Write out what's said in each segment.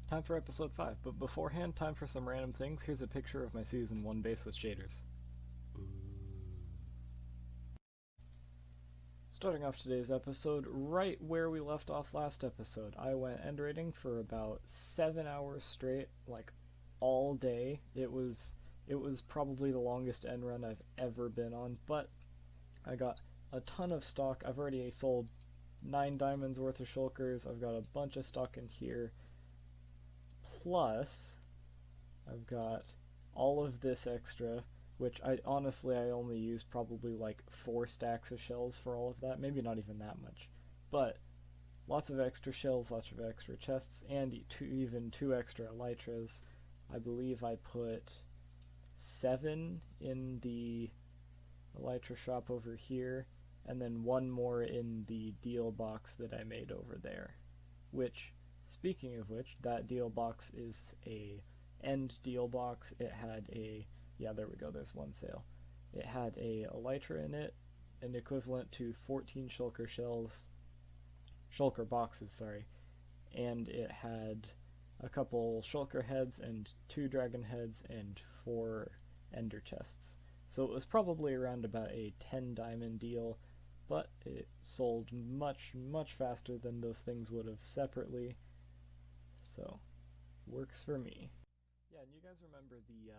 time for episode 5, but beforehand, time for some random things. Here's a picture of my season 1 baseless shaders. Starting off today's episode, right where we left off last episode, I went end raiding for about 7 hours straight, like all day. It was probably the longest end run I've ever been on, but I got a ton of stock. I've already sold 9 diamonds worth of shulkers. I've got a bunch of stock in here. Plus, I've got all of this extra, which I only used probably like 4 stacks of shells for all of that. Maybe not even that much. But lots of extra shells, lots of extra chests, and even 2 extra elytras. I believe I put 7 in the elytra shop over here, and then 1 more in the deal box that I made over there. Which, speaking of which, that deal box is a end deal box. It had a, yeah, there we go, there's one sale. It had a elytra in it, an equivalent to 14 shulker boxes, sorry, and it had a couple shulker heads and 2 dragon heads and 4 ender chests. So it was probably around about a 10 diamond deal, but it sold much, much faster than those things would have separately, so works for me. Yeah, and you guys remember the,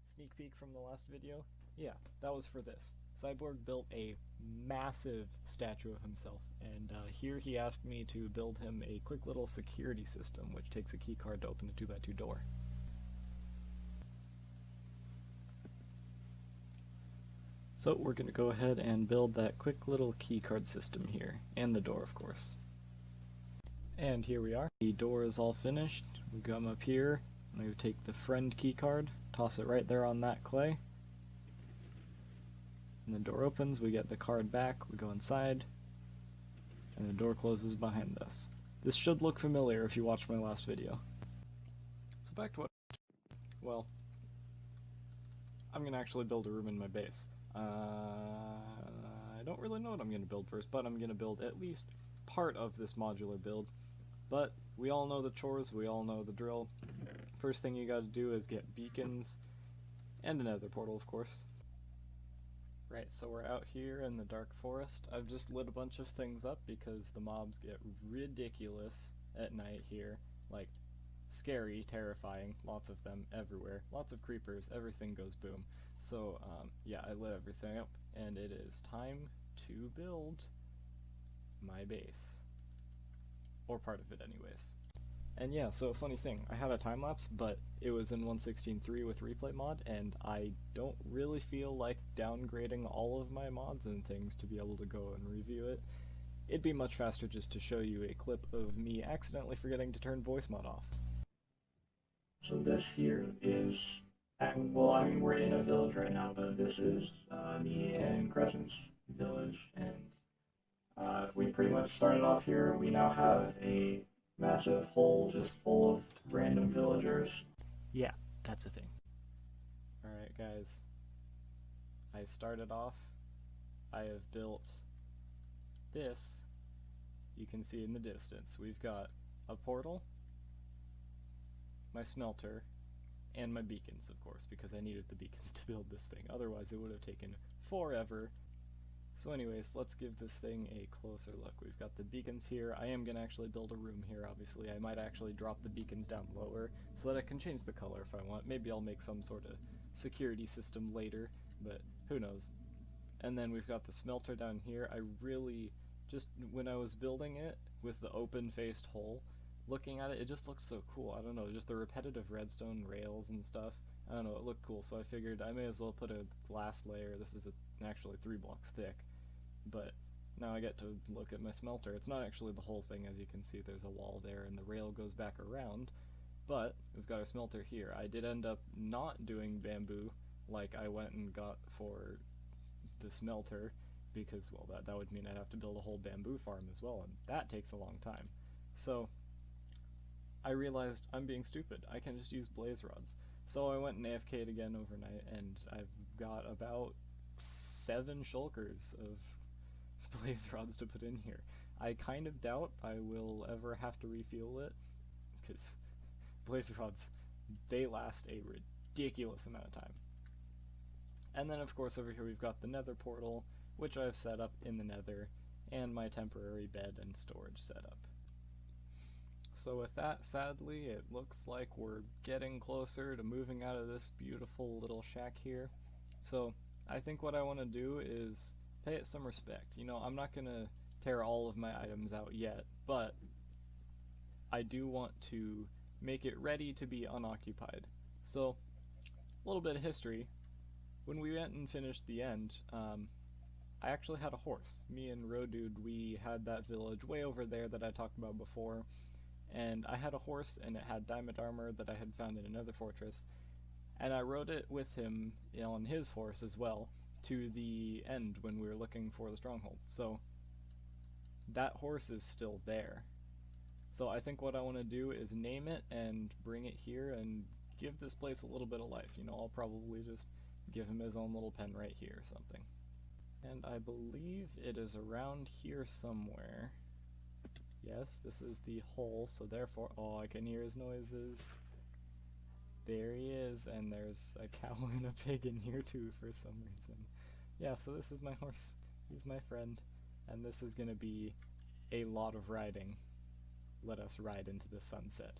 sneak peek from the last video? Yeah, that was for this. Cyborg built a massive statue of himself, and here he asked me to build him a quick little security system, which takes a keycard to open a 2x2 door. So we're going to go ahead and build that quick little keycard system here, and the door, of course. And here we are. The door is all finished. We come up here, and we take the friend keycard, toss it right there on that clay. And the door opens, we get the card back, we go inside, and the door closes behind us. This should look familiar if you watched my last video. So back to what... Well, I'm going to actually build a room in my base. I don't really know what I'm going to build first, but I'm going to build at least part of this modular build. But we all know the chores, we all know the drill. First thing you gotta do is get beacons, and a nether portal, of course. Right, so we're out here in the dark forest. I've just lit a bunch of things up because the mobs get ridiculous at night here. Like, scary, terrifying, lots of them everywhere. Lots of creepers, everything goes boom. So, yeah, I lit everything up, and it is time to build my base. Or part of it anyways. And yeah, so funny thing, I had a time-lapse, but it was in 1.16.3 with replay mod, and I don't really feel like downgrading all of my mods and things to be able to go and review it. It'd be much faster just to show you a clip of me accidentally forgetting to turn voice mod off. So this here is, we're in a village right now, but this is me and Crescent's village, and we pretty much started off here. We now have a massive hole just full of random villagers. Yeah, that's a thing. Alright guys, I started off, I have built this, you can see in the distance. We've got a portal, my smelter, and my beacons, of course, because I needed the beacons to build this thing, otherwise it would have taken forever. So anyways, let's give this thing a closer look. We've got the beacons here. I am going to actually build a room here, obviously. I might actually drop the beacons down lower so that I can change the color if I want. Maybe I'll make some sort of security system later, but who knows. And then we've got the smelter down here. I really, just when I was building it with the open-faced hole, looking at it, it just looks so cool. I don't know, just the repetitive redstone rails and stuff. I don't know, it looked cool, so I figured I may as well put a glass layer. This is actually 3 blocks thick, but now I get to look at my smelter. It's not actually the whole thing, as you can see. There's a wall there, and the rail goes back around, but we've got our smelter here. I did end up not doing bamboo like I went and got for the smelter, because, well, that would mean I'd have to build a whole bamboo farm as well, and that takes a long time. So I realized I'm being stupid. I can just use blaze rods. So I went and AFK'd again overnight, and I've got about 7 shulkers of blaze rods to put in here. I kind of doubt I will ever have to refuel it, because blaze rods, they last a ridiculous amount of time. And then of course over here we've got the nether portal, which I've set up in the nether, and my temporary bed and storage setup. So with that, sadly, it looks like we're getting closer to moving out of this beautiful little shack here. So I think what I want to do is pay it some respect. You know, I'm not going to tear all of my items out yet, but I do want to make it ready to be unoccupied. So, a little bit of history. When we went and finished the end, I actually had a horse. Me and Rodude, we had that village way over there that I talked about before, and I had a horse and it had diamond armor that I had found in another fortress, and I rode it with him on his horse as well to the end when we were looking for the stronghold. So that horse is still there. So I think what I want to do is name it and bring it here and give this place a little bit of life. You know, I'll probably just give him his own little pen right here or something. And I believe it is around here somewhere. Yes, this is the hole, so therefore, oh, I can hear his noises. There he is, and there's a cow and a pig in here too for some reason. Yeah, so this is my horse. He's my friend, and this is gonna be a lot of riding. Let us ride into the sunset.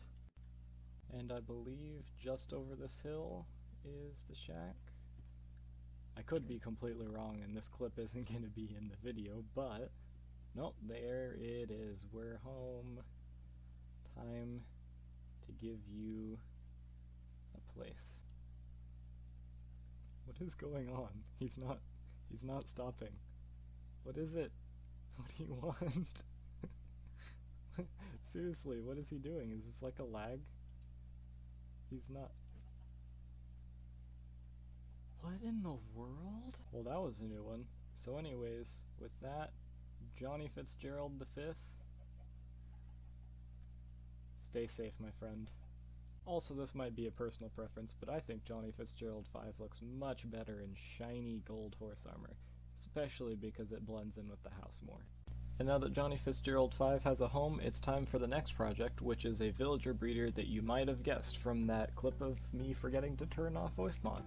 And I believe just over this hill is the shack. I could be completely wrong and this clip isn't going to be in the video, but nope, there it is. We're home. Time to give you a place. What is going on? He's not stopping. What is it? What do you want? Seriously, what is he doing? Is this like a lag? He's not. What in the world? Well, that was a new one. So anyways, with that, Johnny Fitzgerald V, stay safe, my friend. Also, this might be a personal preference, but I think Johnny Fitzgerald V looks much better in shiny gold horse armor, especially because it blends in with the house more. And now that Johnny Fitzgerald V has a home, it's time for the next project, which is a villager breeder that you might have guessed from that clip of me forgetting to turn off voice mod.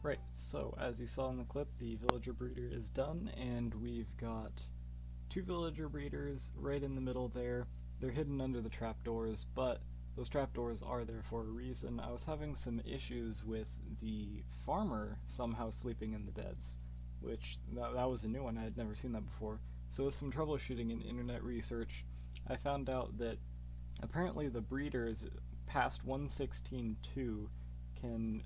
Right, so as you saw in the clip, the villager breeder is done, and we've got two villager breeders right in the middle there. They're hidden under the trapdoors, but those trapdoors are there for a reason. I was having some issues with the farmer somehow sleeping in the beds, which that was a new one. I had never seen that before. So with some troubleshooting and internet research, I found out that apparently the breeders past 116.2 can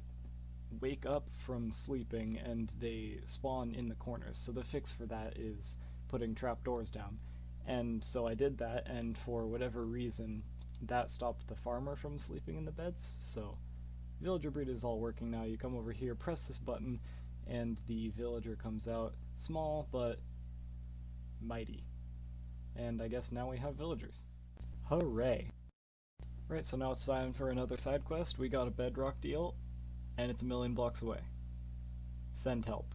wake up from sleeping and they spawn in the corners. So the fix for that is putting trapdoors down. And so I did that, and for whatever reason, that stopped the farmer from sleeping in the beds. So villager breed is all working now. You come over here, press this button, and the villager comes out, small but mighty. And I guess now we have villagers. Hooray! Right, so now it's time for another side quest. We got a bedrock deal, and it's a million blocks away. Send help.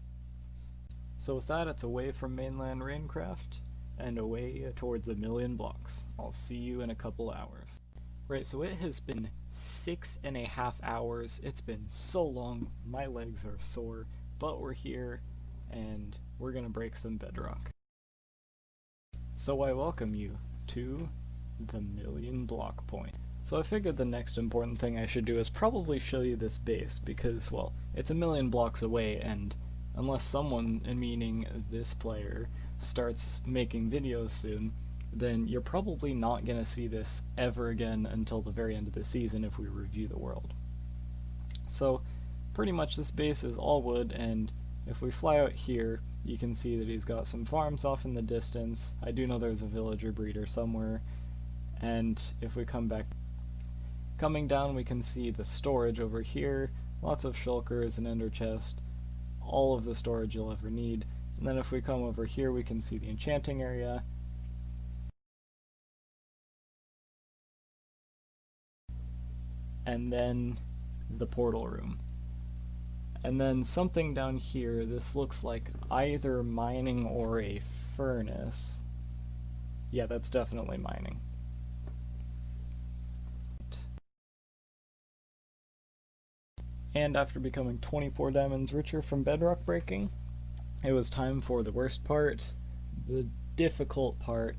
So with that, it's away from mainland Raincraft, and away towards 1,000,000 blocks. I'll see you in a couple hours. Right, so it has been 6.5 hours. It's been so long, my legs are sore, but we're here, and we're gonna break some bedrock. So I welcome you to the 1,000,000 block point. So I figured the next important thing I should do is probably show you this base, because, well, it's 1,000,000 blocks away, and unless someone, meaning this player, starts making videos soon, then you're probably not going to see this ever again until the very end of the season if we review the world. So pretty much this base is all wood, and if we fly out here, you can see that he's got some farms off in the distance. I do know there's a villager breeder somewhere, and if we come coming down, we can see the storage over here, lots of shulkers, an ender chest, all of the storage you'll ever need. And then if we come over here, we can see the enchanting area, and then the portal room. And then something down here, this looks like either mining or a furnace. Yeah, that's definitely mining. And after becoming 24 diamonds richer from bedrock breaking, it was time for the worst part, the difficult part,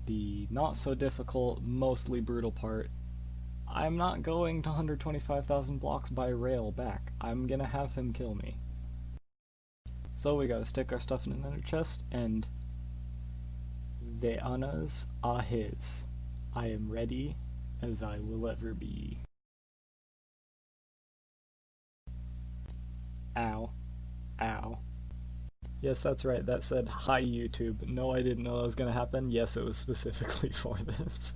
the not so difficult, mostly brutal part. I'm not going to 125,000 blocks by rail back. I'm gonna have him kill me. So we gotta stick our stuff in another chest, and the honors are his. I am ready as I will ever be. Ow. Ow. Yes, that's right, that said, hi YouTube. No, I didn't know that was gonna happen. Yes, it was specifically for this.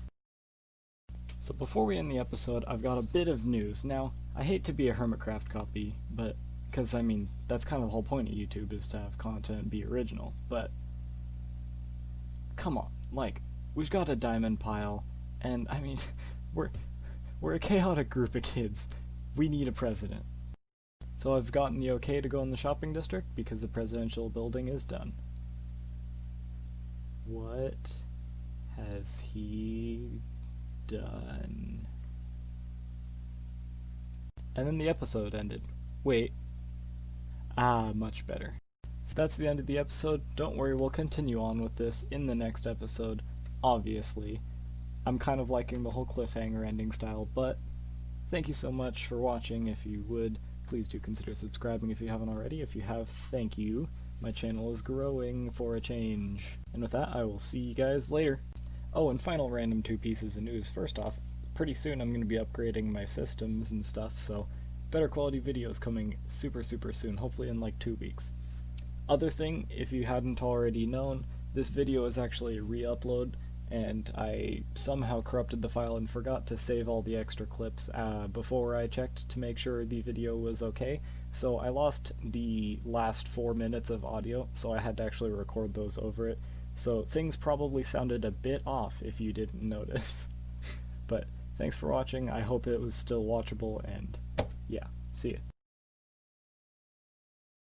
So before we end the episode, I've got a bit of news. Now, I hate to be a Hermitcraft copy, but, because, I mean, that's kind of the whole point of YouTube, is to have content be original, but come on, like, we've got a diamond pile, and, I mean, we're a chaotic group of kids. We need a president. So I've gotten the okay to go in the shopping district because the presidential building is done. What has he done? And then the episode ended. Wait. Much better. So that's the end of the episode. Don't worry, we'll continue on with this in the next episode, obviously. I'm kind of liking the whole cliffhanger ending style, but thank you so much for watching. If you would, please do consider subscribing if you haven't already. If you have, thank you. My channel is growing for a change. And with that, I will see you guys later. Oh, and final random 2 pieces of news. First off, pretty soon I'm going to be upgrading my systems and stuff, so better quality videos coming super soon, hopefully in like 2 weeks. Other thing, if you hadn't already known, this video is actually a re-upload, and I somehow corrupted the file and forgot to save all the extra clips before I checked to make sure the video was okay, so I lost the last 4 minutes of audio, so I had to actually record those over it. So things probably sounded a bit off if you didn't notice. But thanks for watching, I hope it was still watchable, and yeah, see ya.